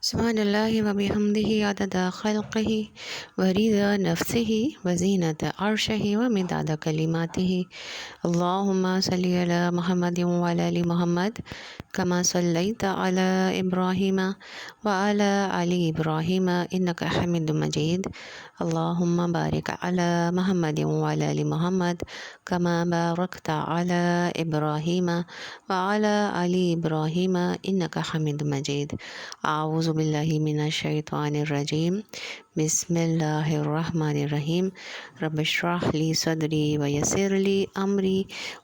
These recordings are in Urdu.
سبحان اللہ و بحمدہ عدد خلقہ ورضا نفسہ وزینت عرشہ ومداد کلماتہ۔ اللہم صلی علی محمد وعلی آل محمد کما صلیت علی ابراہیم وعلی آل ابراہیم انک حمید مجید۔ اللہم بارک علی محمد وعلی آل محمد کما بارکت علی ابراہیم وعلی آل ابراہیم انک حمید مجید۔ اعوذ باللہ من الشیطان الرجیم، بسم اللہ الرحمن الرحیم۔ رب اشرح لی صدری ویسر لی امری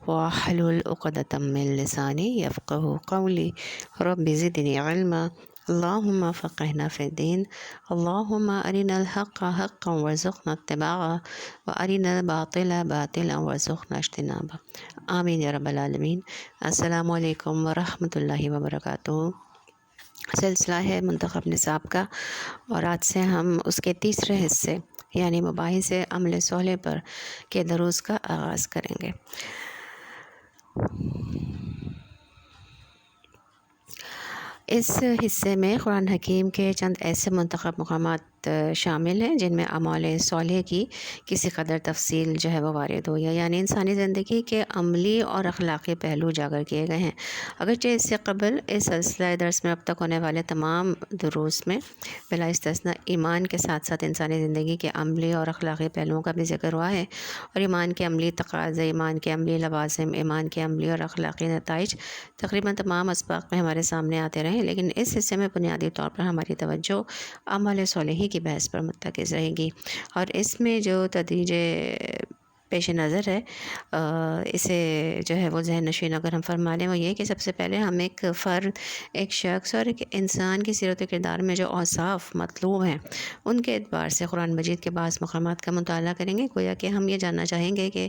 واحلل عقدۃ من لسانی یفقہوا قولی۔ رب زدنی علما، اللہم فقہنا فی الدین، اللہم ارنا الحق حقا وارزقنا اتباعہ وارنا الباطل باطلا وارزقنا اجتنابہ، آمین یا رب العالمین۔ السلام علیکم ورحمۃ اللہ وبرکاتہ۔ سلسلہ ہے منتخب نصاب کا، اور آج سے ہم اس کے تیسرے حصے یعنی مباحث عمل صالح پر کے دروس کا آغاز کریں گے۔ اس حصے میں قرآن حکیم کے چند ایسے منتخب مقامات شامل ہیں جن میں اعمال صالح کی کسی قدر تفصیل جو ہے وہ وارد ہو، یعنی انسانی زندگی کے عملی اور اخلاقی پہلو اجاگر کیے گئے ہیں۔ اگرچہ اس سے قبل اس سلسلہ درس میں اب تک ہونے والے تمام دروس میں بلا استثناء ایمان کے ساتھ ساتھ انسانی زندگی کے عملی اور اخلاقی پہلوؤں کا بھی ذکر ہوا ہے، اور ایمان کے عملی تقاضے، ایمان کے عملی لوازم، ایمان کے عملی اور اخلاقی نتائج تقریباً تمام اسباق میں ہمارے سامنے آتے رہے، لیکن اس حصے میں بنیادی طور پر ہماری توجہ عمل صالحی کی بحث پر مرتکز رہے گی، اور اس میں جو تدریج پیش نظر ہے اسے جو ہے وہ ذہن نشین اگر ہم فرما لیں، وہ یہ کہ سب سے پہلے ہم ایک فرد، ایک شخص اور ایک انسان کی سیرت و کردار میں جو اوصاف مطلوب ہیں ان کے اعتبار سے قرآن مجید کے بعض مقامات کا مطالعہ کریں گے، گویا کہ ہم یہ جاننا چاہیں گے کہ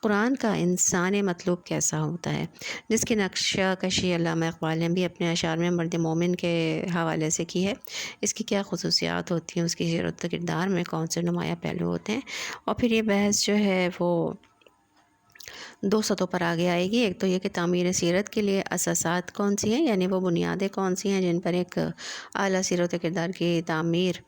قرآن کا انسان مطلوب کیسا ہوتا ہے، جس کی نقشہ کشی علامہ اقبال نے بھی اپنے اشعار میں مرد مومن کے حوالے سے کی ہے۔ اس کی کیا خصوصیات ہوتی ہیں، اس کی سیرت و کردار میں کون سے نمایاں پہلو ہوتے ہیں، اور پھر یہ بحث جو ہے وہ دو سطحوں پر آگے آئے گی۔ ایک تو یہ کہ تعمیر سیرت کے لیے اساسات کون سی ہیں، یعنی وہ بنیادیں کون سی ہیں جن پر ایک اعلیٰ سیرت و کردار کی تعمیر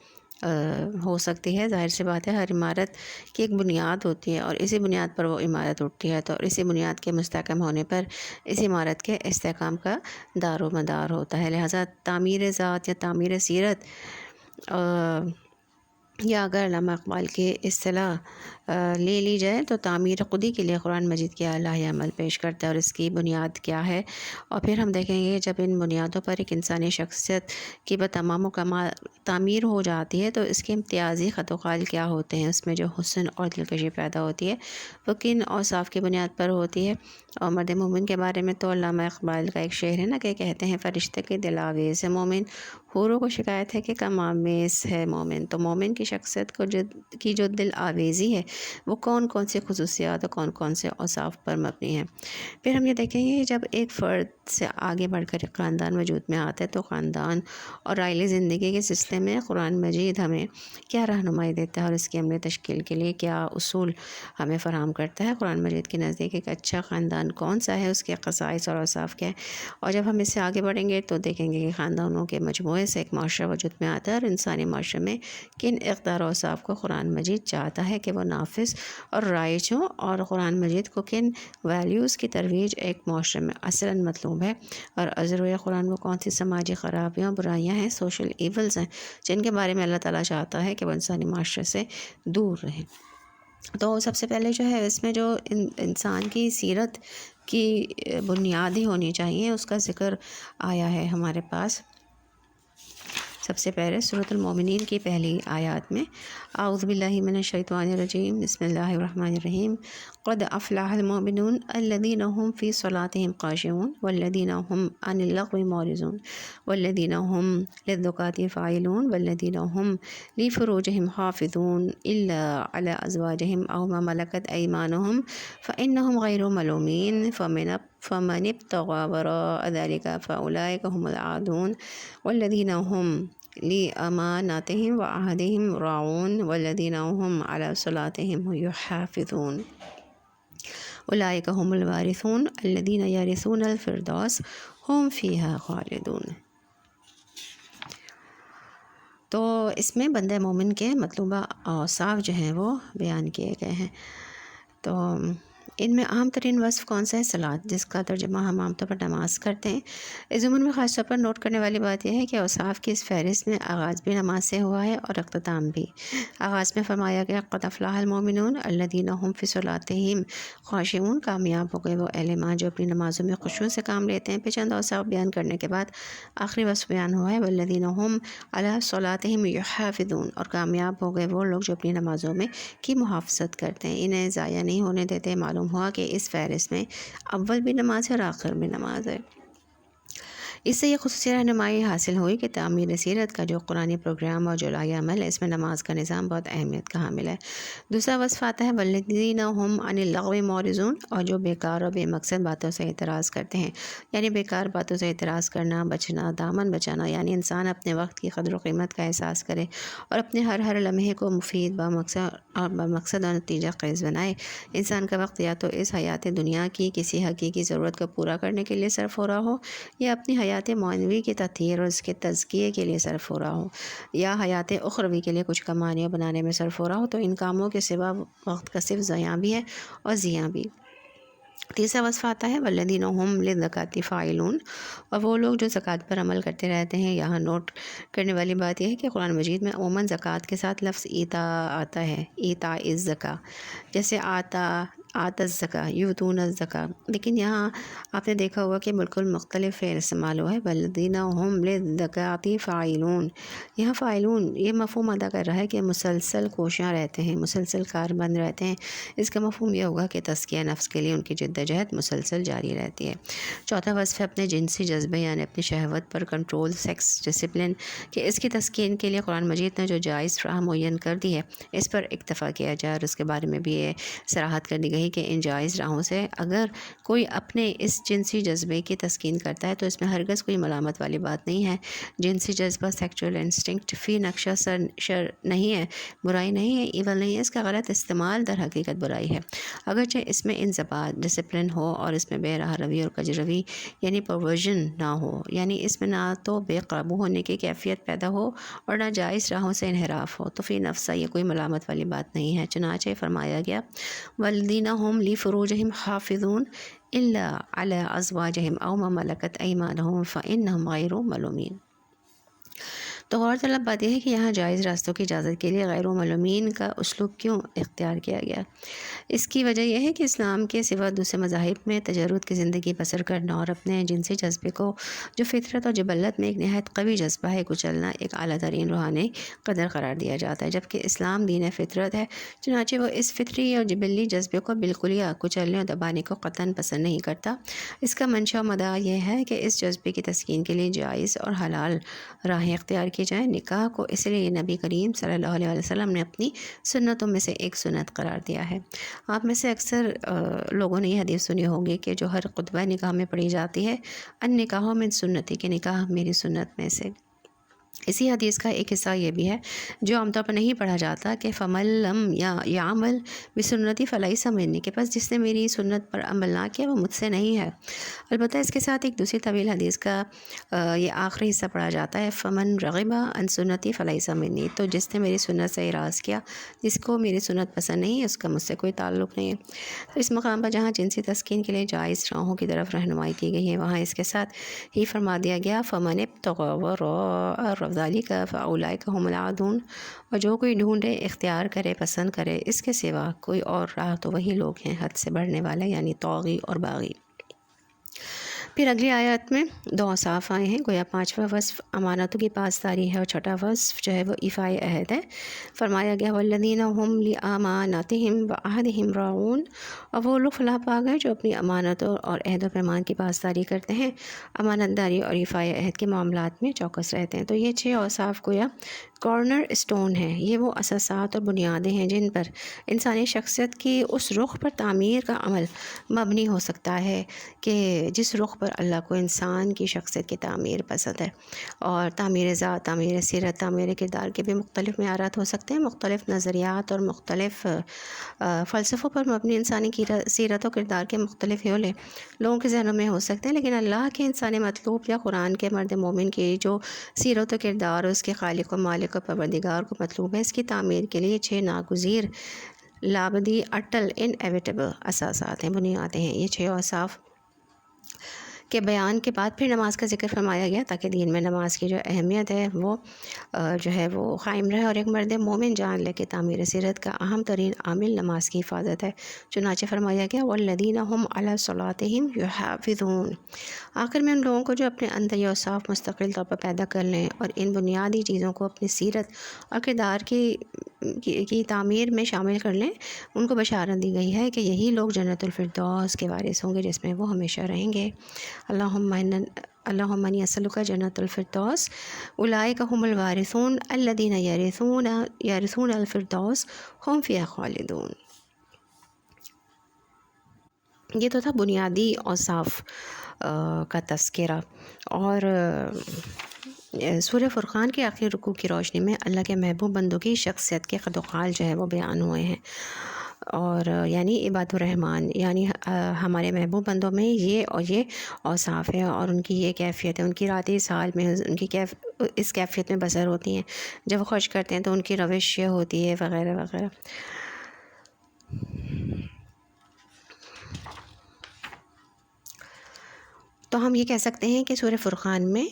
ہو سکتی ہے۔ ظاہر سی بات ہے ہر عمارت کی ایک بنیاد ہوتی ہے، اور اسی بنیاد پر وہ عمارت اٹھتی ہے، تو اسی بنیاد کے مستحکم ہونے پر اس عمارت کے استحکام کا دار و مدار ہوتا ہے۔ لہٰذا تعمیر ذات یا تعمیر سیرت یا اگر علامہ اقبال کی اصطلاح لے لی جائے تو تعمیر خودی کے لیے قرآن مجید کے الہی عمل پیش کرتا ہے، اور اس کی بنیاد کیا ہے، اور پھر ہم دیکھیں گے جب ان بنیادوں پر ایک انسانی شخصیت کی بتمام و کمال تعمیر ہو جاتی ہے تو اس کے امتیازی خط و خال کیا ہوتے ہیں، اس میں جو حسن اور دلکشی پیدا ہوتی ہے وہ کن اوصاف کی بنیاد پر ہوتی ہے۔ اور مرد مومن کے بارے میں تو علامہ اقبال کا ایک شعر ہے نا کہ کہتے ہیں فرشتے کے دل آویز ہے مومن، حوروں کو شکایت ہے کہ کم آمیز ہے مومن۔ تو مومن کی شخصیت کو جو دل آویزی ہے وہ کون کون سی خصوصیات اور کون کون سے اوصاف پر مبنی ہیں۔ پھر ہم یہ دیکھیں گے کہ جب ایک فرد سے آگے بڑھ کر ایک خاندان وجود میں آتا ہے تو خاندان اور عائلی زندگی کے سلسلے میں قرآن مجید ہمیں کیا رہنمائی دیتا ہے، اور اس کی عملی تشکیل کے لیے کیا اصول ہمیں فراہم کرتا ہے۔ قرآن مجید کے نزدیک ایک اچھا خاندان کون سا ہے، اس کے خصائص اور اوصاف کیا ہے، اور جب ہم اس سے آگے بڑھیں گے تو دیکھیں گے کہ خاندانوں کے مجموعے سے ایک معاشرہ وجود میں آتا ہے، اور انسانی معاشرے میں کن اقدار و اوصاف کو قرآن مجید چاہتا ہے کہ وہ نافذ اور رائج ہوں، اور قرآن مجید کو کن ویلیوز کی ترویج ایک معاشرے میں اصلاً مطلوب ہے، اور ازروئے قرآن وہ کون سی سماجی خرابیاں، برائیاں ہیں، سوشل ایولز ہیں جن کے بارے میں اللہ تعالیٰ چاہتا ہے کہ وہ انسانی معاشرے سے دور رہیں۔ تو سب سے پہلے جو ہے اس میں جو انسان کی سیرت کی بنیادی ہونی چاہیے اس کا ذکر آیا ہے ہمارے پاس۔ سب سے پہلے سورۃ المومنین کی پہلی آیات میں اعوذ باللہ من الشیطان الرجیم، بسم اللہ الرحمن الرحیم، قد افلح المؤمنون الذین هم فی صلاتهم خاشعون والذین هم عن اللغو معرضون والذین هم للزکاة فاعلون والذین هم لفروجهم حافظون الا علی ازواجهم او ما ملکت ایمانهم فانهم غیر ملومین فمن ابتغى وراء ذلك فاولئک هم العادون والذین هم لأماناتهم وعهدهم راعون والذین هم على صلاتهم يحافظون اولئک هم الوارثون الذین یرثون الفردوس هم فیہا خالدون۔ تو اس میں بندہ مومن کے مطلوبہ اوصاف جو ہیں وہ بیان کیے گئے ہیں۔ تو ان میں اہم ترین وصف کون سا ہے؟ صلاۃ، جس کا ترجمہ ہم عام طور پر نماز کرتے ہیں۔ اس ضمن میں خاص طور پر نوٹ کرنے والی بات یہ ہے کہ اوصاف کی اس فہرست میں آغاز بھی نماز سے ہوا ہے اور اختتام بھی۔ آغاز میں فرمایا گیا قد افلح المؤمنون الذین هم فی صلاتہم خاشعون، کامیاب ہو گئے وہ اہل ایمان جو اپنی نمازوں میں خشوع سے کام لیتے ہیں۔ پھر چند اوصاف بیان کرنے کے بعد آخری وصف بیان ہوا ہے والذین هم علی صلاتہم یحافظون، اور کامیاب ہو گئے وہ لوگ جو اپنی نمازوں میں کی محافظت کرتے ہیں، انہیں ضائع نہیں ہونے دیتے۔ معلوم ہوا کہ اس فہرست میں اول بھی نماز ہے اور آخر بھی نماز ہے۔ اس سے یہ خصوصی رہنمائی حاصل ہوئی کہ تعمیر سیرت کا جو قرآنی پروگرام اور جو لائحہ عمل ہے، اس میں نماز کا نظام بہت اہمیت کا حامل ہے۔ دوسرا وصف آتا ہے والذین هم عن اللغو معرضون، اور جو بیکار اور بے مقصد باتوں سے اعتراض کرتے ہیں، یعنی بیکار باتوں سے اعتراض کرنا، بچنا، دامن بچانا، یعنی انسان اپنے وقت کی قدر و قیمت کا احساس کرے اور اپنے ہر لمحے کو مفید بمقصد اور نتیجہ خیز بنائے۔ انسان کا وقت یا تو اس حیات دنیا کی کسی حقیقی ضرورت کو پورا کرنے کے لیے صرف ہو رہا ہو، یا اپنی حیات معنوی کے تطہیر اور اس کے تزکیے کے لیے صرف ہو رہا ہو، یا حیات اخروی کے لیے کچھ کمانے اور بنانے میں صرف ہو رہا ہو، تو ان کاموں کے سوا وقت کا صرف ضیاع بھی ہے اور زیاں بھی۔ تیسرا وصف آتا ہے والذین هم للزکاۃ فاعلون، اور وہ لوگ جو زکوٰۃ پر عمل کرتے رہتے ہیں۔ یہاں نوٹ کرنے والی بات یہ ہے کہ قرآن مجید میں عموماً زکوٰۃ کے ساتھ لفظ ایتا آتا ہے، ایتا الزکاۃ، جیسے آتا الزکاۃ، یؤتون الزکاۃ، لیکن یہاں آپ نے دیکھا ہوگا کہ بالکل مختلف فعل استعمال ہوا ہے، والذین هم للزکاۃ فاعلون۔ یہاں فاعلون یہ مفہوم ادا کر رہا ہے کہ مسلسل کوشاں رہتے ہیں، مسلسل کاربند رہتے ہیں۔ اس کا مفہوم یہ ہوگا کہ تزکیہ نفس کے لیے ان کی جدوجہد مسلسل جاری رہتی ہے۔ چوتھا وصف ہے اپنے جنسی جذبے یعنی اپنی شہوت پر کنٹرول، سیکس ڈسپلن، کہ اس کی تسکین کے لیے قرآن مجید نے جو جائز راہ معین کر دی ہے اس پر اکتفا کیا جائے، اور اس کے بارے میں بھی یہ صراحت کر دی گئی کہ ان جائز راہوں سے اگر کوئی اپنے اس جنسی جذبے کی تسکین کرتا ہے تو اس میں ہرگز کوئی ملامت والی بات نہیں ہے۔ جنسی جذبہ، سیکچول انسٹنکٹ فی نقشہ شر نہیں ہے، برائی نہیں ہے، ایول نہیں ہے، اس کا غلط استعمال در حقیقت برائی ہے، اگرچہ اس میں انضباط، ڈسپلن ہو اور اس میں بے راہ روی اور کج روی یعنی پرورژن نہ ہو، یعنی اس میں نہ تو بے قابو ہونے کی کیفیت پیدا ہو اور نہ جائز راہوں سے انحراف ہو، تو فی نفسہ یہ کوئی ملامت والی بات نہیں ہے۔ چنانچہ فرمایا گیا والذین هم لفروجہم حافظون الا علی ازواجہم او ما ملکت ایمانہم فانہم غیر ملومین۔ تو غور طلب بات یہ ہے کہ یہاں جائز راستوں کی اجازت کے لیے غیر ملومین کا اسلوب کیوں اختیار کیا گیا؟ اس کی وجہ یہ ہے کہ اسلام کے سوا دوسرے مذاہب میں تجرد کی زندگی بسر کرنا اور اپنے جنسی جذبے کو جو فطرت اور جبلت میں ایک نہایت قوی جذبہ ہے کچلنا ایک اعلیٰ ترین روحانی قدر قرار دیا جاتا ہے، جبکہ اسلام دین فطرت ہے، چنانچہ وہ اس فطری اور جبلی جذبے کو بالکلیہ کچلنے اور دبانے کو قطعاً پسند نہیں کرتا۔ اس کا منشا و مدعا یہ ہے کہ اس جذبے کی تسکین کے لیے جائز اور حلال راہیں اختیار کی جائیں۔ نکاح کو اس لیے نبی کریم صلی اللہ علیہ وسلم نے اپنی سنتوں میں سے ایک سنت قرار دیا ہے۔ آپ میں سے اکثر لوگوں نے یہ حدیث سنی ہوگی کہ جو ہر خطبہ نکاح میں پڑھی جاتی ہے، ان نکاحوں میں سنتی، کہ نکاح میری سنت میں سے۔ اسی حدیث کا ایک حصہ یہ بھی ہے جو عام طور پر نہیں پڑھا جاتا کہ فمن لم یعمل بسنتی فلیس منی، کے پاس جس نے میری سنت پر عمل نہ کیا وہ مجھ سے نہیں ہے۔ البتہ اس کے ساتھ ایک دوسری طویل حدیث کا یہ آخری حصہ پڑھا جاتا ہے فمن رغب عن سنتی فلیس منی، تو جس نے میری سنت سے اعراض کیا، جس کو میری سنت پسند نہیں ہے، اس کا مجھ سے کوئی تعلق نہیں ہے۔ تو اس مقام پر جہاں جنسی تسکین کے لیے جائز راہوں کی طرف رہنمائی کی گئی ہے، وہاں اس کے ساتھ ہی فرما دیا گیا فمن ابتغى وراء ذلك فاولئک هم العادون، اور جو کوئی ڈھونڈے، اختیار کرے، پسند کرے اس کے سوا کوئی اور راہ، تو وہی لوگ ہیں حد سے بڑھنے والے، یعنی طاغی اور باغی۔ پھر اگلی آیات میں دو اوصاف آئے ہیں، گویا پانچواں وصف امانتوں کی پاسداری ہے اور چھٹا وصف جو ہے وہ ایفائے عہد ہے۔ فرمایا گیا والذین هم لاماناتہم وعہدہم راعون، اور وہ لوگ فلاح پا گئے جو اپنی امانتوں اور عہد و پیمان کی پاسداری کرتے ہیں، امانت داری اور ایفائے عہد کے معاملات میں چوکس رہتے ہیں۔ تو یہ 6 اوصاف گویا کارنر اسٹون ہیں، یہ وہ اساسات اور بنیادیں ہیں جن پر انسانی شخصیت کی اس رخ پر تعمیر کا عمل مبنی ہو سکتا ہے کہ جس رخ پر پر اللہ کو انسان کی شخصیت کی تعمیر پسند ہے، اور تعمیر ذات، تعمیر سیرت، تعمیر کردار کے بھی مختلف معیارات ہو سکتے ہیں، مختلف نظریات اور مختلف فلسفوں پر مبنی انسانی کی سیرت و کردار کے مختلف حوالے لوگوں کے ذہنوں میں ہو سکتے ہیں، لیکن اللہ کے انسانی مطلوب یا قرآن کے مرد مومن کی جو سیرت و کردار اور اس کے خالق و مالک و پروردگار کو مطلوب ہے، اس کی تعمیر کے لیے 6 ناگزیر لابدی اٹل انیویٹیبل اساسات ہیں، بنیادیں ہیں۔ یہ 6 اوصاف کے بیان کے بعد پھر نماز کا ذکر فرمایا گیا، تاکہ دین میں نماز کی جو اہمیت ہے وہ جو ہے وہ قائم رہے، اور ایک مرد مومن جان لے کہ تعمیر سیرت کا اہم ترین عامل نماز کی حفاظت ہے، چنانچہ فرمایا گیا وَالَّذِينَ هُمْ عَلَىٰ صَلَاتِهِمْ يُحَافِظُونَ۔ آخر میں ان لوگوں کو جو اپنے اندر یہ اوصاف مستقل طور پر پیدا کر لیں اور ان بنیادی چیزوں کو اپنی سیرت اور کردار کی تعمیر میں شامل کر لیں، ان کو بشارت دی گئی ہے کہ یہی لوگ جنت الفردوس کے وارث ہوں گے، جس میں وہ ہمیشہ رہیں گے۔ اللہم انی اسألک جنت الفردوس، اولئک هم الوارثون الذین یرثون الفردوس هم فیہا خالدون۔ یہ تو تھا بنیادی اوصاف کا تذکرہ، اور سورہ فرقان کے آخری رکوع کی روشنی میں اللہ کے محبوب بندوں کی شخصیت کے خد و خال جو ہے وہ بیان ہوئے ہیں، اور یعنی عباد الرحمن، یعنی ہمارے محبوب بندوں میں یہ اوصاف ہے، اور ان کی یہ کیفیت ہے، ان کی راتی سال میں ان کی اس کیفیت میں بسر ہوتی ہیں، جب وہ خرچ کرتے ہیں تو ان کی روش یہ ہوتی ہے، وغیرہ وغیرہ۔ تو ہم یہ کہہ سکتے ہیں کہ سورہ فرقان میں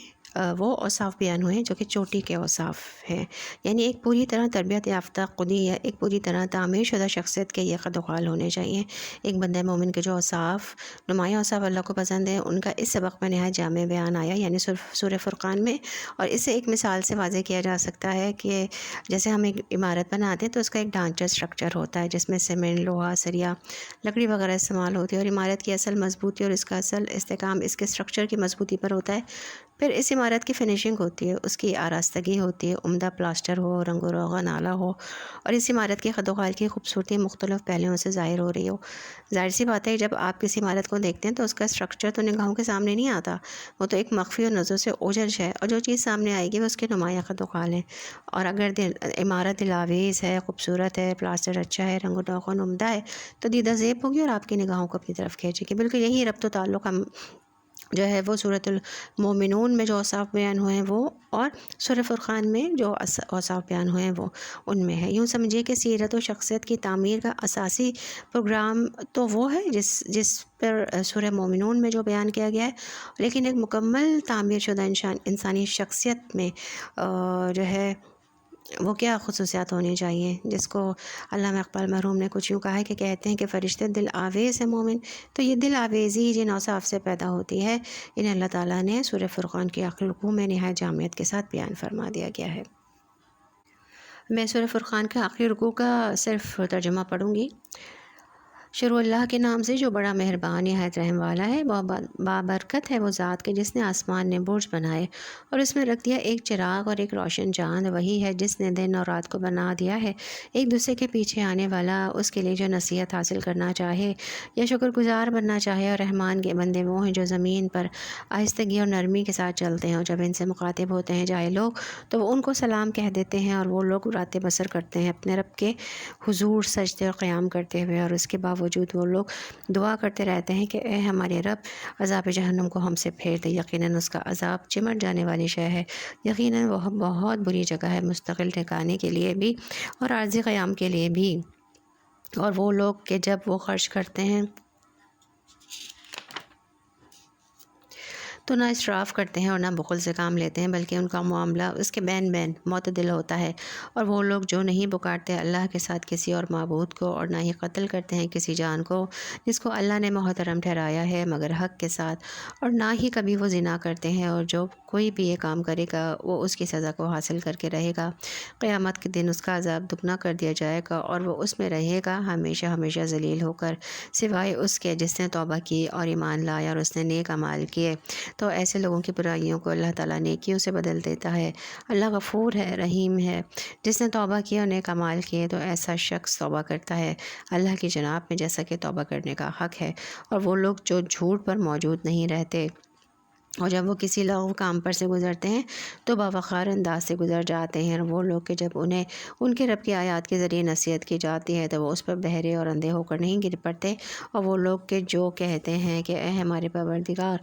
وہ اوصاف بیان ہوئے ہیں جو کہ چوٹی کے اوصاف ہیں، یعنی ایک پوری طرح تربیت یافتہ خودی یا ایک پوری طرح تعمیر شدہ شخصیت کے یہ خد و خال ہونے چاہیے۔ ایک بندہ مومن کے جو اوصاف، نمایاں اوصاف اللہ کو پسند ہے، ان کا اس سبق میں نہایت جامع بیان آیا، یعنی سورہ فرقان میں، اور اسے ایک مثال سے واضح کیا جا سکتا ہے کہ جیسے ہم ایک عمارت بناتے ہیں تو اس کا ایک ڈھانچہ اسٹرکچر ہوتا ہے، جس میں سیمنٹ، لوہا، سریا، لکڑی وغیرہ استعمال ہوتی ہے، اور عمارت کی اصل مضبوطی اور اس کا اصل استحکام اس کے اسٹرکچر کی مضبوطی پر ہوتا ہے۔ پھر اس عمارت کی فنیشنگ ہوتی ہے، اس کی آراستگی ہوتی ہے، عمدہ پلاسٹر ہو، رنگ و روغن اعلیٰ ہو، اور اس عمارت کی خد و خال کی خوبصورتی مختلف پہلوؤں سے ظاہر ہو رہی ہو۔ ظاہر سی بات ہے، جب آپ کسی عمارت کو دیکھتے ہیں تو اس کا اسٹرکچر تو نگاہوں کے سامنے نہیں آتا، وہ تو ایک مخفی اور نظر سے اوجھل ہے، اور جو چیز سامنے آئے گی وہ اس کے نمایاں خد و خال ہیں۔ اور اگر عمارت دلاویز ہے، خوبصورت ہے، پلاسٹر اچھا ہے، رنگ و روغن عمدہ ہے، تو دیدہ زیب ہوگی اور آپ کی نگاہوں کو اپنی طرف کھینچے گی۔ بالکل یہی ربط و تعلق ہم جو ہے وہ سورۃ المومنون میں جو اوصاف بیان ہوئے ہیں وہ، اور سورہ فرقان میں جو اوصاف بیان ہوئے ہیں وہ ان میں ہے۔ یوں سمجھیے کہ سیرت و شخصیت کی تعمیر کا اساسی پروگرام تو وہ ہے جس پر سورہ مومنون میں جو بیان کیا گیا ہے، لیکن ایک مکمل تعمیر شدہ انسانی شخصیت میں جو ہے وہ کیا خصوصیات ہونی چاہیے، جس کو علامہ اقبال مرحوم نے کچھ یوں کہا ہے کہ کہتے ہیں کہ فرشتے دل آویز ہے مومن، تو یہ دل آویزی جن اوصاف سے پیدا ہوتی ہے، انہیں اللہ تعالیٰ نے سورہ فرقان کے آخری رکوع میں نہایت جامعیت کے ساتھ بیان فرما دیا گیا ہے۔ میں سورہ فرقان کے آخری رکوع کا صرف ترجمہ پڑھوں گی۔ شروع اللہ کے نام سے جو بڑا مہربان نہایت رحم والا ہے، بابرکت ہے وہ ذات کے جس نے آسمان نے برج بنائے اور اس میں رکھ دیا ایک چراغ اور ایک روشن چاند، وہی ہے جس نے دن اور رات کو بنا دیا ہے، ایک دوسرے کے پیچھے آنے والا اس کے لیے جو نصیحت حاصل کرنا چاہے یا شکر گزار بننا چاہے، اور رحمان کے بندے وہ ہیں جو زمین پر آہستگی اور نرمی کے ساتھ چلتے ہیں، اور جب ان سے مخاطب ہوتے ہیں جاہل لوگ تو وہ ان کو سلام کہہ دیتے ہیں، اور وہ لوگ راتیں بسر کرتے ہیں اپنے رب کے حضور سجدے اور قیام کرتے ہوئے، اور اس کے باوجود وہ لوگ دعا کرتے رہتے ہیں کہ اے ہمارے رب، عذاب جہنم کو ہم سے پھیر دے، یقیناً اس کا عذاب چمٹ جانے والی شے ہے، یقیناً وہ بہت بری جگہ ہے مستقل ٹھکانے کے لیے بھی اور عارضی قیام کے لیے بھی۔ اور وہ لوگ کہ جب وہ خرچ کرتے ہیں تو نہ اسراف کرتے ہیں اور نہ بخل سے کام لیتے ہیں، بلکہ ان کا معاملہ اس کے بین معتدل ہوتا ہے۔ اور وہ لوگ جو نہیں پکارتے اللہ کے ساتھ کسی اور معبود کو، اور نہ ہی قتل کرتے ہیں کسی جان کو جس کو اللہ نے محترم ٹھہرایا ہے مگر حق کے ساتھ، اور نہ ہی کبھی وہ زنا کرتے ہیں، اور جو کوئی بھی یہ کام کرے گا وہ اس کی سزا کو حاصل کر کے رہے گا، قیامت کے دن اس کا عذاب دگنا کر دیا جائے گا، اور وہ اس میں رہے گا ہمیشہ ہمیشہ ذلیل ہو کر، سوائے اس کے جس نے توبہ کی اور ایمان لایا اور اس نے نیک اعمال کیے، تو ایسے لوگوں کی برائیوں کو اللہ تعالیٰ نیکیوں سے بدل دیتا ہے۔ اللہ غفور ہے، رحیم ہے، جس نے توبہ کیا اور نیک اعمال کیے تو ایسا شخص توبہ کرتا ہے اللہ کی جناب میں جیسا کہ توبہ کرنے کا حق ہے، اور وہ لوگ جو جھوٹ پر موجود نہیں رہتے اور جب وہ کسی لغو کام پر سے گزرتے ہیں تو باوقار انداز سے گزر جاتے ہیں، اور وہ لوگ کہ جب انہیں ان کے رب کی آیات کے ذریعے نصیحت کی جاتی ہے تو وہ اس پر بہرے اور اندھے ہو کر نہیں گر پڑتے، اور وہ لوگ کہ جو کہتے ہیں کہ اے ہمارے پروردگار،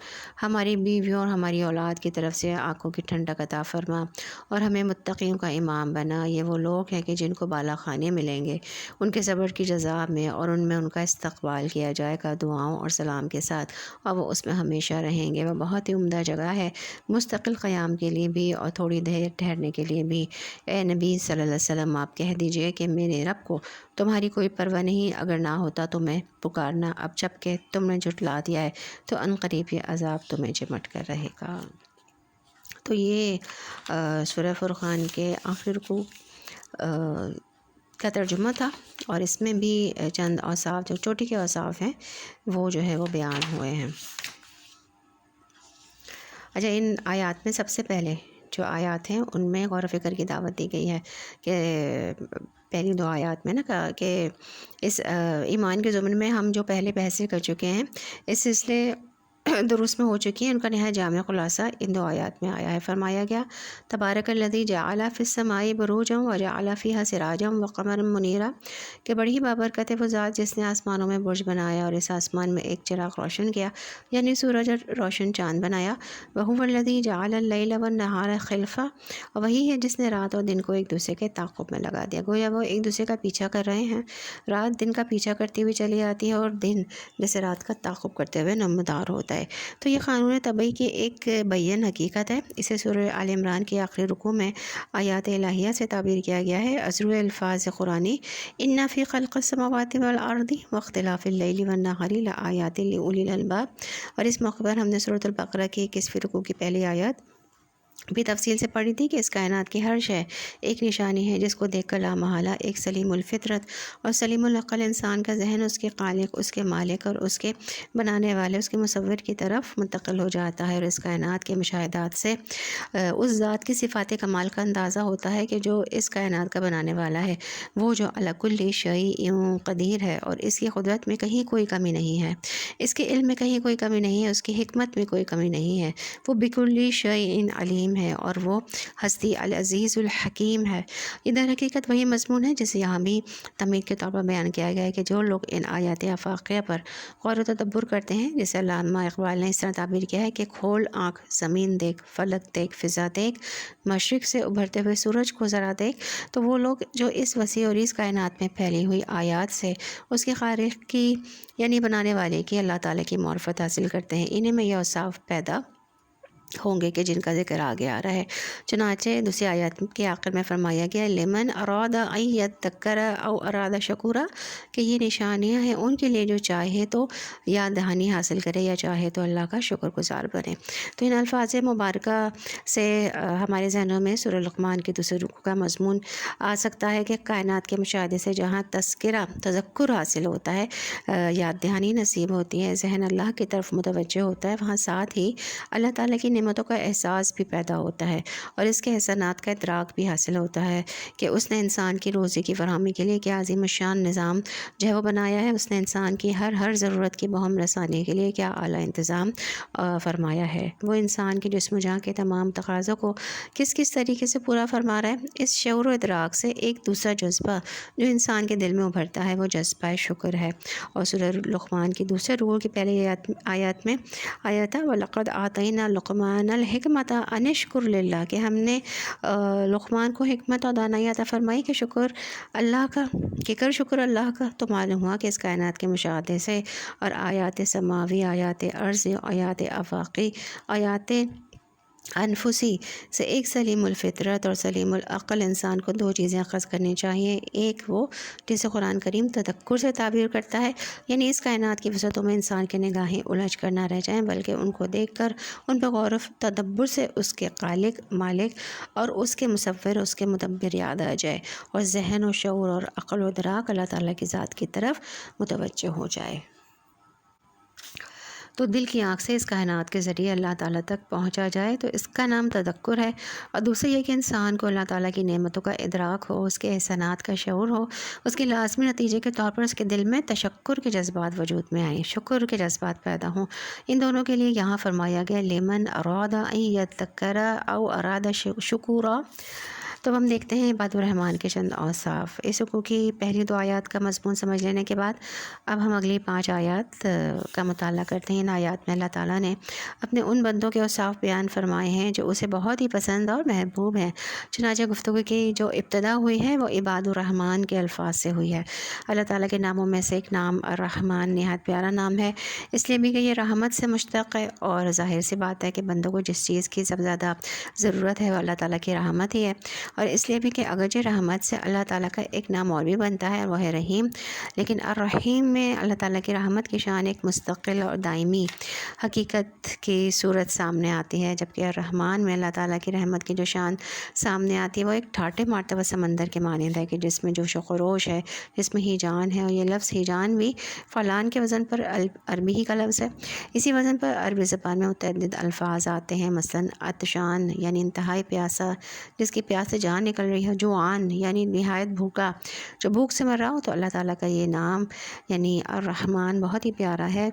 ہماری بیویوں اور ہماری اولاد کی طرف سے آنکھوں کی ٹھنڈک عطا فرما اور ہمیں متقیوں کا امام بنا، یہ وہ لوگ ہیں کہ جن کو بالا خانے ملیں گے ان کے صبر کی جزا میں، اور ان میں ان کا استقبال کیا جائے گا دعاؤں اور سلام کے ساتھ، اور وہ اس میں ہمیشہ رہیں گے۔ وہ بہت ہی عمدہ جگہ ہے مستقل قیام کے لیے بھی اور تھوڑی دیر ٹھہرنے کے لیے بھی۔ اے نبی صلی اللہ علیہ وسلم، آپ کہہ دیجئے کہ میرے رب کو تمہاری کوئی پرواہ نہیں، اگر نہ ہوتا تو میں پکارنا، اب جب کہ تم نے جھٹلا دیا ہے تو عنقریب یہ عذاب تمہیں چمٹ کر رہے گا۔ تو یہ سورہ فرقان کے آخر کو کا ترجمہ تھا، اور اس میں بھی چند اوصاف جو چوٹی کے اوصاف ہیں وہ جو ہے وہ بیان ہوئے ہیں۔ اچھا، ان آیات میں سب سے پہلے جو آیات ہیں ان میں غور و فکر کی دعوت دی گئی ہے کہ پہلی دو آیات میں نا کہا کہ اس ایمان کے ضمن میں ہم جو پہلے بحثیں کر چکے ہیں اس سلسلے دروس میں ہو چکی ہیں، ان کا نہایت جامع خلاصہ ان دو آیات میں آیا ہے۔ فرمایا گیا تبارک الذی جعل فی السماء بروجا وجعل فیہا سراجا وقمرا منیرا، کہ بڑی بابرکت ہے وہ ذات جس نے آسمانوں میں برج بنایا اور اس آسمان میں ایک چراغ روشن کیا، یعنی سورج اور روشن چاند بنایا۔ وہو الذی جعل اللیل والنہار خلفا، اور وہی ہے جس نے رات اور دن کو ایک دوسرے کے تعاقب میں لگا دیا، گویا وہ ایک دوسرے کا پیچھا کر رہے ہیں، رات دن کا پیچھا کرتی ہوئی چلی آتی ہے اور دن جیسے رات کا تعاقب کرتے ہوئے نمودار ہوتا ہے۔ تو یہ قانون طبعی کی ایک بیان حقیقت ہے۔ اسے سورہ آل عمران کے آخری رکوع میں آیات الہیہ سے تعبیر کیا گیا ہے۔ ازرو الفاظ قرآنی ان فی خلق السماوات والارض واختلاف اللیل والنہار لآیات لأولی الالباب، اور اس موقع پر ہم نے سورۃ البقرہ کی 21ویں رکوع کی پہلی آیت بھی تفصیل سے پڑھی تھی کہ اس کائنات کی ہر شے ایک نشانی ہے جس کو دیکھ کر لامحالہ ایک سلیم الفطرت اور سلیم العقل انسان کا ذہن اس کے خالق، اس کے مالک اور اس کے بنانے والے، اس کے مصور کی طرف منتقل ہو جاتا ہے، اور اس کائنات کے مشاہدات سے اس ذات کی صفات کمال کا اندازہ ہوتا ہے کہ جو اس کائنات کا بنانے والا ہے، وہ جو علی کل شیء قدیر ہے، اور اس کی قدرت میں کہیں کوئی کمی نہیں ہے، اس کے علم میں کہیں کوئی کمی نہیں ہے، اس کی حکمت میں کوئی کمی نہیں ہے، وہ بکل شیء علیم ہے، اور وہ ہستی العزیز الحکیم ہے۔ یہ در حقیقت وہی مضمون ہے جسے یہاں بھی تمہید کے طور پر بیان کیا گیا ہے کہ جو لوگ ان آیات آفاقیہ پر غور و تدبر کرتے ہیں، جسے علامہ اقبال نے اس طرح تعبیر کیا ہے کہ کھول آنکھ، زمین دیکھ، فلک دیکھ، فضا دیکھ، مشرق سے ابھرتے ہوئے سورج کو ذرا دیکھ، تو وہ لوگ جو اس وسیع اور اس کائنات میں پھیلی ہوئی آیات سے اس کے خالق کی یعنی بنانے والے کی، اللہ تعالیٰ کی معرفت حاصل کرتے ہیں، انہیں میں یہ اوصاف پیدا ہوں گے کہ جن کا ذکر آگے آ رہا ہے۔ چنانچہ دوسری آیات کے آخر میں فرمایا گیا لمن اراد ان یذکر او اراد شکورا، کہ یہ نشانیاں ہیں ان کے لیے جو چاہے تو یاد دہانی حاصل کرے یا چاہے تو اللہ کا شکر گزار بنے۔ تو ان الفاظ مبارکہ سے ہمارے ذہنوں میں سورہ لقمان کے دوسرے رکوع کا مضمون آ سکتا ہے کہ کائنات کے مشاہدے سے جہاں تذکر حاصل ہوتا ہے، یاد دہانی نصیب ہوتی ہے، ذہن اللہ کی طرف متوجہ ہوتا ہے، وہاں ساتھ ہی اللہ تعالیٰ کی نعمتوں کا احساس بھی پیدا ہوتا ہے، اور اس کے احسانات کا ادراک بھی حاصل ہوتا ہے کہ اس نے انسان کی روزی کی فراہمی کے لیے کیا عظیم الشان نظام جو ہے وہ بنایا ہے، اس نے انسان کی ہر ضرورت کی بہم رسانی کے لیے کیا اعلیٰ انتظام فرمایا ہے، وہ انسان کے جسم و جاں کے تمام تقاضوں کو کس طریقے سے پورا فرما رہا ہے۔ اس شعور و ادراک سے ایک دوسرا جذبہ جو انسان کے دل میں ابھرتا ہے وہ جذبہ شکر ہے، اور سورہ لقمان کی دوسرے رکوع کی پہلی آیات میں آیا تھا وَلَقَدْ آتَيْنَا لُقْمَانَ الْحِكْمَةَ أَنِ اشْكُرْ لِلَّهِ، کہ ہم نے لقمان کو حکمت اور دانائی عطا فرمائی کہ شکر اللہ کا، کہ کر شکر اللہ کا۔ تو معلوم ہوا کہ اس کائنات کے مشاہدے سے اور آیات سماوی، آیات ارضی، آیات آفاقی، آیات انفسی سے ایک سلیم الفطرت اور سلیم العقل انسان کو دو چیزیں اخذ کرنی چاہیے۔ ایک وہ جسے قرآن کریم تدکر سے تعبیر کرتا ہے، یعنی اس کائنات کی وسعتوں میں انسان کی نگاہیں الجھ کر نہ رہ جائیں بلکہ ان کو دیکھ کر ان پہ غور و تدبر سے اس کے خالق، مالک اور اس کے مصور، اس کے مدبر یاد آ جائے، اور ذہن و شعور اور عقل و ادراک اللہ تعالیٰ کی ذات کی طرف متوجہ ہو جائے۔ تو دل کی آنکھ سے اس کائنات کے ذریعے اللہ تعالیٰ تک پہنچا جائے تو اس کا نام تذکر ہے۔ اور دوسرا یہ کہ انسان کو اللہ تعالیٰ کی نعمتوں کا ادراک ہو، اس کے احسانات کا شعور ہو، اس کے لازمی نتیجے کے طور پر اس کے دل میں تشکر کے جذبات وجود میں آئیں، شکر کے جذبات پیدا ہوں۔ ان دونوں کے لیے یہاں فرمایا گیا لمن اراد ان یذکر او اراد شکورا۔ تو ہم دیکھتے ہیں عباد الرحمن کے چند اوصاف۔ اس رکوع کی پہلی 2 آیات کا مضمون سمجھ لینے کے بعد اب ہم اگلی 5 آیات کا مطالعہ کرتے ہیں۔ ان آیات میں اللہ تعالیٰ نے اپنے ان بندوں کے اوصاف بیان فرمائے ہیں جو اسے بہت ہی پسند اور محبوب ہیں۔ چنانچہ گفتگو کی جو ابتدا ہوئی ہے وہ عباد الرحمن کے الفاظ سے ہوئی ہے۔ اللہ تعالیٰ کے ناموں میں سے ایک نام الرحمن نہایت پیارا نام ہے، اس لیے بھی کہ یہ رحمت سے مشتق ہے، اور ظاہر سی بات ہے کہ بندوں کو جس چیز کی سب سے زیادہ ضرورت ہے وہ اللہ تعالیٰ کی رحمت ہی ہے، اور اس لیے بھی کہ اگرچہ رحمت سے اللہ تعالیٰ کا ایک نام اور بھی بنتا ہے وہ ہے رحیم، لیکن الرحیم میں اللہ تعالیٰ کی رحمت کی شان ایک مستقل اور دائمی حقیقت کی صورت سامنے آتی ہے، جبکہ الرحمن میں اللہ تعالیٰ کی رحمت کی جو شان سامنے آتی ہے وہ ایک ٹھاٹے مارتے ہوئے سمندر کے مانند ہے کہ جس میں جوش و خروش ہے، جس میں ہی جان ہے، اور یہ لفظ ہی جان بھی فلان کے وزن پر عربی ہی کا لفظ ہے۔ اسی وزن پر عربی زبان میں متعدد الفاظ آتے ہیں، مثلاً عطشان یعنی انتہائی پیاسا، جس کی پیاس سے جان نکل رہی ہے، جوعان یعنی نہایت بھوکا، جو بھوک سے مر رہا ہو۔ تو اللہ تعالیٰ کا یہ نام یعنی الرحمن بہت ہی پیارا ہے،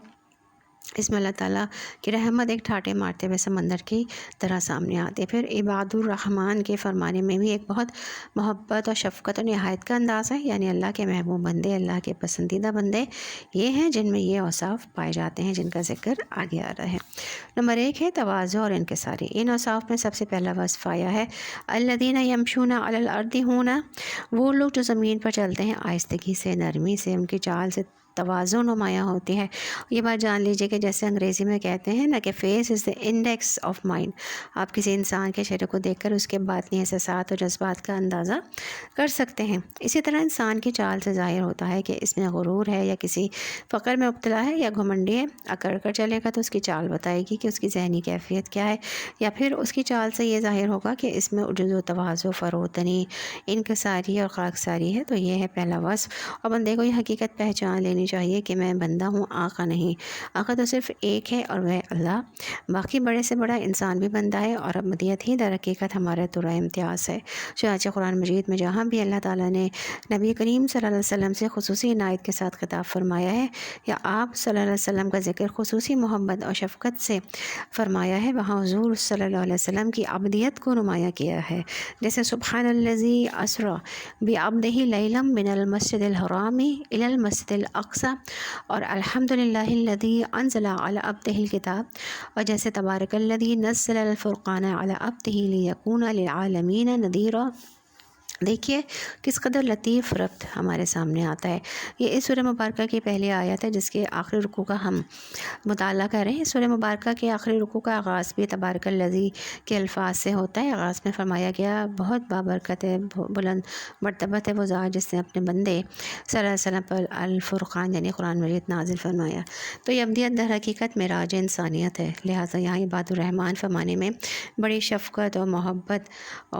اس میں اللہ تعالیٰ کی رحمت ایک ٹھاٹے مارتے ہوئے سمندر کی طرح سامنے آتی ہے۔ پھر عباد الرحمن کے فرمانے میں بھی ایک بہت محبت اور شفقت اور نہایت کا انداز ہے، یعنی اللہ کے محبوب بندے، اللہ کے پسندیدہ بندے یہ ہیں جن میں یہ اوصاف پائے جاتے ہیں جن کا ذکر آگے آ رہا ہے۔ نمبر 1 ہے تواضع اور انکساری۔ ان اوصاف میں سب سے پہلا وصف آیا ہے الذین یمشون علی الارض ہونا، وہ لوگ جو زمین پر چلتے ہیں آہستگی سے، نرمی سے، ان کی چال سے تواضع نمایاں ہوتی ہے۔ یہ بات جان لیجئے کہ جیسے انگریزی میں کہتے ہیں نا کہ face is the index of mind, آپ کسی انسان کے چہرے کو دیکھ کر اس کے باطنی احساسات اور جذبات کا اندازہ کر سکتے ہیں۔ اسی طرح انسان کی چال سے ظاہر ہوتا ہے کہ اس میں غرور ہے یا کسی فقر میں مبتلا ہے یا گھمنڈی ہے۔ اکڑ کر چلے گا تو اس کی چال بتائے گی کہ اس کی ذہنی کیفیت کیا ہے، یا پھر اس کی چال سے یہ ظاہر ہوگا کہ اس میں عجز و تواضع، فروتنی، انکساری اور خاکساری ہے۔ تو یہ ہے پہلا وصف، اور بندے کو یہ حقیقت پہچان لینی چاہیے کہ میں بندہ ہوں، آقا نہیں۔ آقا تو صرف ایک ہے اور وہ اللہ، باقی بڑے سے بڑا انسان بھی بندہ ہے، اور ابدیت ہی در حقیقت ہمارا ترا امتیاز ہے۔ چنانچہ قرآن مجید میں جہاں بھی اللہ تعالیٰ نے نبی کریم صلی اللہ علیہ وسلم سے خصوصی عنایت کے ساتھ خطاب فرمایا ہے، یا آپ صلی اللہ علیہ وسلم کا ذکر خصوصی محبت اور شفقت سے فرمایا ہے، وہاں حضور صلی اللہ علیہ وسلم کی عبدیت کو نمایاں کیا ہے، جیسے سبحان الذی اسری بعبدہ لیلا من المسجد الحرام الی المسجد الاقصی، اور الحمد للہ الذی انزل علی عبدہ الکتاب، اور جیسے تبارک الذی نزل الفرقان علی عبدہ لیکون للعالمین نذیرا۔ دیکھیے کس قدر لطیف ربط ہمارے سامنے آتا ہے۔ یہ اس سورہ مبارکہ کی پہلی آیت ہے جس کے آخری رکوع کا ہم مطالعہ کر رہے ہیں۔ سورہ مبارکہ کے آخری رکوع کا آغاز بھی تبارک الذی کے الفاظ سے ہوتا ہے۔ آغاز میں فرمایا گیا بہت بابرکت ہے، بلند مرتبت ہے وہ ذات جس نے اپنے بندے صلی اللہ علیہ وسلم پر الفرقان یعنی قرآن مجید نازل فرمایا۔ تو یہ ابدیت در حقیقت معراج انسانیت ہے، لہٰذا یہاں عباد الرحمن فرمانے میں بڑی شفقت اور محبت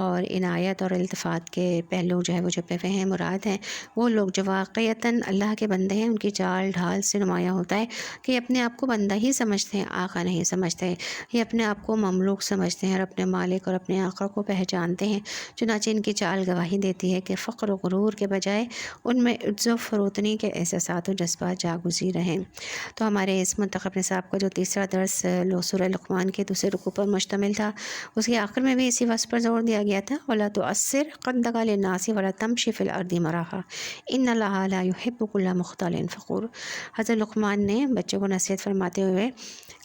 اور عنایت اور التفات کے پہلو جو ہے وہ چھپے ہوئے ہیں۔ مراد ہیں وہ لوگ جو واقعتاً اللہ کے بندے ہیں، ان کی چال ڈھال سے نمایاں ہوتا ہے کہ یہ اپنے آپ کو بندہ ہی سمجھتے ہیں، آقا نہیں سمجھتے۔ یہ اپنے آپ کو مملوک سمجھتے ہیں اور اپنے مالک اور اپنے آقا کو پہچانتے ہیں۔ چنانچہ ان کی چال گواہی دیتی ہے کہ فقر و غرور کے بجائے ان میں عجز و فروتنی کے احساسات و جذبات جاگزیر ہیں۔ تو ہمارے اس منتخب نصاب کا جو تیسرا درس سورہ لقمان کے دوسرے رکوع پر مشتمل تھا، اس کے آخر میں بھی اسی وصف پر زور دیا گیا تھا، وَلَا تُعَسِّرْ خَدَّكَ لِلنَّاسِ وَلَا تَمْشِ فِي الْأَرْضِ مَرَحًا إِنَّ اللَّهَ لَا يُحِبُّ كُلَّ مُخْتَالٍ فَخُورٍ۔ حضرت لقمان نے بچوں کو نصیحت فرماتے ہوئے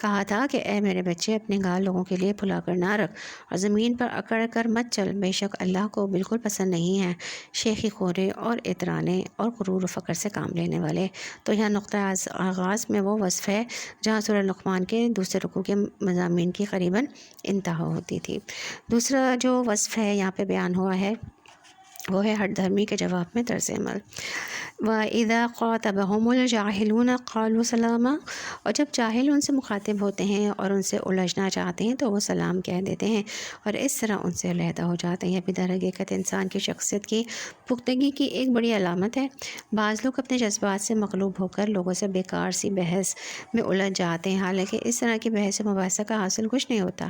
کہا تھا کہ اے میرے بچے، اپنے گال لوگوں کے لیے پھلا کر نہ رکھ اور زمین پر اکڑ کر مت چل، بے شک اللہ کو بالکل پسند نہیں ہے شیخی خورے اور اطرانے اور غرور و فقر سے کام لینے والے۔ تو یہاں نقطہ آغاز میں وہ وصف ہے جہاں سورہ لقمان کے دوسرے رکوع کے مضامین کی قریباً انتہا ہوتی تھی۔ دوسرا جو وصف ہے یہاں پہ بیان ہوا ہے وہ ہے ہٹ دھرمی کے جواب میں طرز عمل۔ وَإِذَا خَاطَبَهُمُ الْجَاهِلُونَ قَالُوا سَلَامًا، اور جب جاہل ان سے مخاطب ہوتے ہیں اور ان سے الجھنا چاہتے ہیں تو وہ سلام کہہ دیتے ہیں اور اس طرح ان سے علیحدہ ہو جاتے ہیں۔ بھی در حقیقت انسان کی شخصیت کی پختگی کی ایک بڑی علامت ہے۔ بعض لوگ اپنے جذبات سے مغلوب ہو کر لوگوں سے بیکار سی بحث میں الجھ جاتے ہیں، حالانکہ اس طرح کی بحث و مباحثہ کا حاصل کچھ نہیں ہوتا۔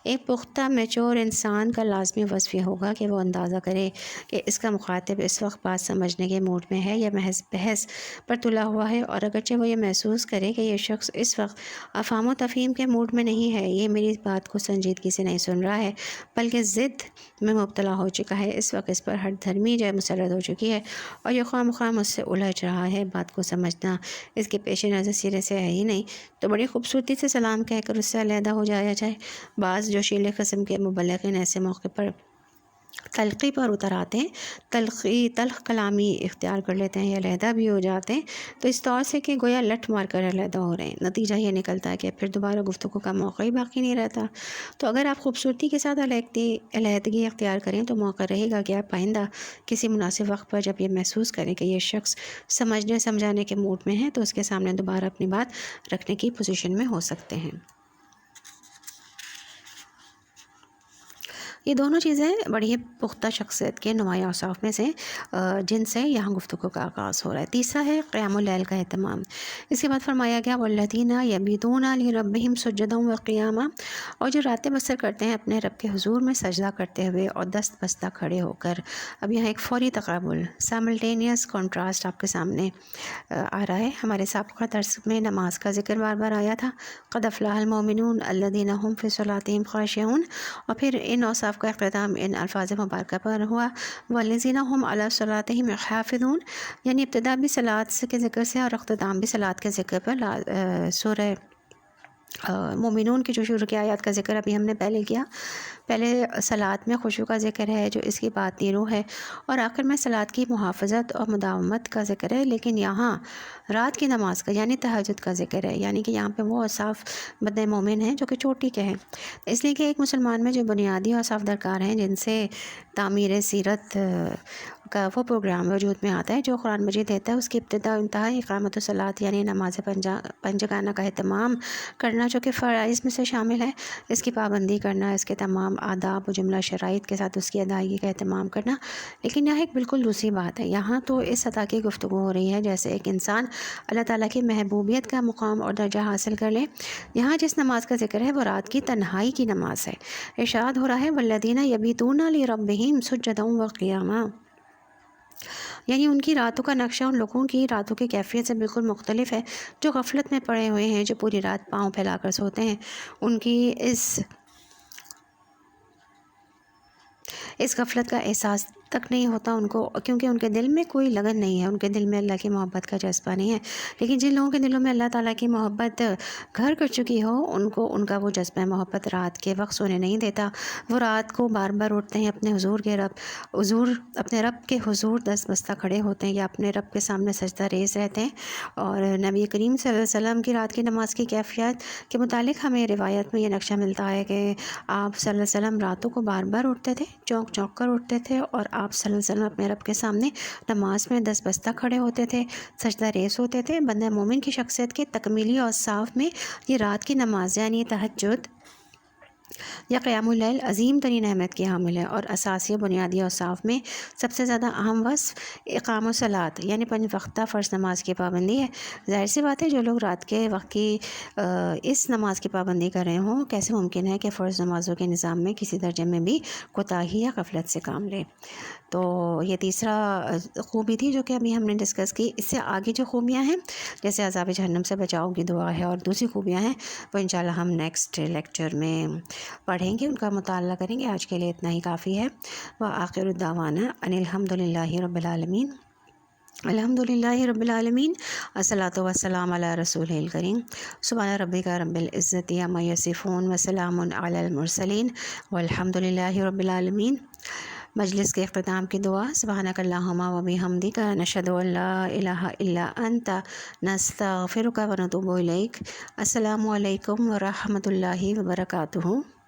ایک پختہ میچور انسان کا لازمی وصف یہ ہوگا کہ وہ اندازہ کرے کہ اس کا مخاطب اس وقت بات سمجھنے کے موڈ میں ہے یا محض بحث پر تلا ہوا ہے، اور اگرچہ وہ یہ محسوس کرے کہ یہ شخص اس وقت افہام و تفہیم کے موڈ میں نہیں ہے، یہ میری بات کو سنجیدگی سے نہیں سن رہا ہے بلکہ ضد میں مبتلا ہو چکا ہے، اس وقت اس پر ہٹ دھرمی جو مسلط ہو چکی ہے اور یہ خواہ مخواہ مجھ سے الجھ رہا ہے، بات کو سمجھنا اس کے پیش نظر سرے سے ہے ہی نہیں، تو بڑی خوبصورتی سے سلام کہہ کر اس سے علیحدہ ہو جایا جائے۔ بعض جوشیلے قسم کے مبلغین ایسے موقع پر تلخی پر اتر آتے ہیں، تلخ کلامی اختیار کر لیتے ہیں یا علیحدہ بھی ہو جاتے ہیں، تو اس طور سے کہ گویا لٹ مار کر علیحدہ ہو رہے ہیں۔ نتیجہ یہ نکلتا ہے کہ پھر دوبارہ گفتگو کا موقع ہی باقی نہیں رہتا۔ تو اگر آپ خوبصورتی کے ساتھ علیحدگی اختیار کریں تو موقع رہے گا کہ آپ آئندہ کسی مناسب وقت پر جب یہ محسوس کریں کہ یہ شخص سمجھنے سمجھانے کے موڈ میں ہے تو اس کے سامنے دوبارہ اپنی بات رکھنے کی پوزیشن میں ہو سکتے ہیں۔ یہ دونوں چیزیں بڑی پختہ شخصیت کے نمایاں اوصاف میں سے جن سے یہاں گفتگو کا آغاز ہو رہا ہے۔ تیسرا ہے قیام اللیل کا اہتمام۔ اس کے بعد فرمایا گیا والذین یبیتون لربہم سجدا وقیاما، اور جو راتیں بسر کرتے ہیں اپنے رب کے حضور میں سجدہ کرتے ہوئے اور دست بستہ کھڑے ہو کر۔ اب یہاں ایک فوری تقابل، سائملٹینیس کنٹراسٹ آپ کے سامنے آ رہا ہے۔ ہمارے سابقہ درس میں نماز کا ذکر بار بار آیا تھا، قد افلح المؤمنون الذین هم فی صلاتہم خاشعون، اور پھر ان اوصاف کا اختتام ان الفاظ مبارکہ پر ہوا والذین هم علی صلاتہم حافظون، یعنی ابتدا بھی صلاۃ کے ذکر سے اور اختتام بھی صلاۃ کے ذکر پر۔ سورہ مومنون کی جو شروع کی آیات کا ذکر ابھی ہم نے پہلے کیا، پہلے صلاۃ میں خشوع کا ذکر ہے جو اس کی باطنی روح ہے، اور آخر میں صلاۃ کی محافظت اور مداومت کا ذکر ہے، لیکن یہاں رات کی نماز کا یعنی تہجد کا ذکر ہے، یعنی کہ یہاں پہ وہ اوصاف بندہ مومن ہیں جو کہ چوٹی کے ہیں، اس لیے کہ ایک مسلمان میں جو بنیادی اوصاف درکار ہیں جن سے تعمیر سیرت کا وہ پروگرام وجود میں آتا ہے جو قرآن مجید دیتا ہے، اس کی ابتدا انتہا اقامت الصلاۃ یعنی نماز پنجگانہ کا اہتمام کرنا جو کہ فرائض میں سے شامل ہے، اس کی پابندی کرنا، اس کے تمام آداب و جملہ شرائط کے ساتھ اس کی ادائیگی کا اہتمام کرنا۔ لیکن یہاں ایک بالکل دوسری بات ہے، یہاں تو اس سطح کی گفتگو ہو رہی ہے جیسے ایک انسان اللہ تعالیٰ کی محبوبیت کا مقام اور درجہ حاصل کر لے۔ یہاں جس نماز کا ذکر ہے وہ رات کی تنہائی کی نماز ہے۔ ارشاد ہو رہا ہے والذین یبیتون لربہم سجدا وقیاما، یعنی ان کی راتوں کا نقشہ ان لوگوں کی راتوں کی کیفیت سے بالکل مختلف ہے جو غفلت میں پڑے ہوئے ہیں، جو پوری رات پاؤں پھیلا کر سوتے ہیں۔ ان کی اس غفلت کا احساس تک نہیں ہوتا ان کو، کیونکہ ان کے دل میں کوئی لگن نہیں ہے، ان کے دل میں اللہ کی محبت کا جذبہ نہیں ہے۔ لیکن جن لوگوں کے دلوں میں اللہ تعالیٰ کی محبت گھر کر چکی ہو ان کا وہ جذبہ محبت رات کے وقت سونے نہیں دیتا، وہ رات کو بار بار اٹھتے ہیں، اپنے اپنے رب کے حضور دست بستہ کھڑے ہوتے ہیں یا اپنے رب کے سامنے سجدہ ریز رہتے ہیں۔ اور نبی کریم صلی اللہ علیہ وسلم کی رات کی نماز کی کیفیت کے متعلق ہمیں روایت میں یہ نقشہ ملتا ہے کہ آپ صلی اللہ علیہ وسلم راتوں کو بار بار اٹھتے تھے، چونک چونک کر اٹھتے تھے، اور آپ صلی اللہ علیہ وسلم اپنے رب کے سامنے نماز میں دست بستہ کھڑے ہوتے تھے، سجدہ ریز ہوتے تھے۔ بندہ مومن کی شخصیت کے تکمیلی اوصاف میں یہ رات کی نماز یعنی تہجد یا قیام اللیل عظیم ترین اہمیت کی حامل ہے، اور اساسی بنیادی اوصاف میں سب سے زیادہ اہم وصف اقام الصلاۃ یعنی 5 وقتہ فرض نماز کی پابندی ہے۔ ظاہر سی بات ہے جو لوگ رات کے وقت کی اس نماز کی پابندی کر رہے ہوں، کیسے ممکن ہے کہ فرض نمازوں کے نظام میں کسی درجے میں بھی کوتاہی یا غفلت سے کام لے۔ تو یہ تیسرا خوبی تھی جو کہ ابھی ہم نے ڈسکس کی۔ اس سے آگے جو خوبیاں ہیں جیسے عذاب جہنم سے بچاؤ کی دعا ہے اور دوسری خوبیاں ہیں وہ انشاءاللہ ہم نیکسٹ لیکچر میں پڑھیں گے، ان کا مطالعہ کریں گے۔ آج کے لیے اتنا ہی کافی ہے۔ وآخر الدعوانا ان الحمد للہ رب العالمین، الحمد للہ رب العالمین، الصلاۃ والسلام علی رسول الکریم، سبحان ربک رب العزت عما یصفون وسلام علی المرسلین والحمد للہ رب العالمین۔ مجلس کے اختتام کی دعا، سبحانک اللہم و بحمدک نشہد ان لا الہ الا انت نستغفرک و نتوب الیک۔ السلام علیکم ورحمۃ اللہ وبرکاتہ۔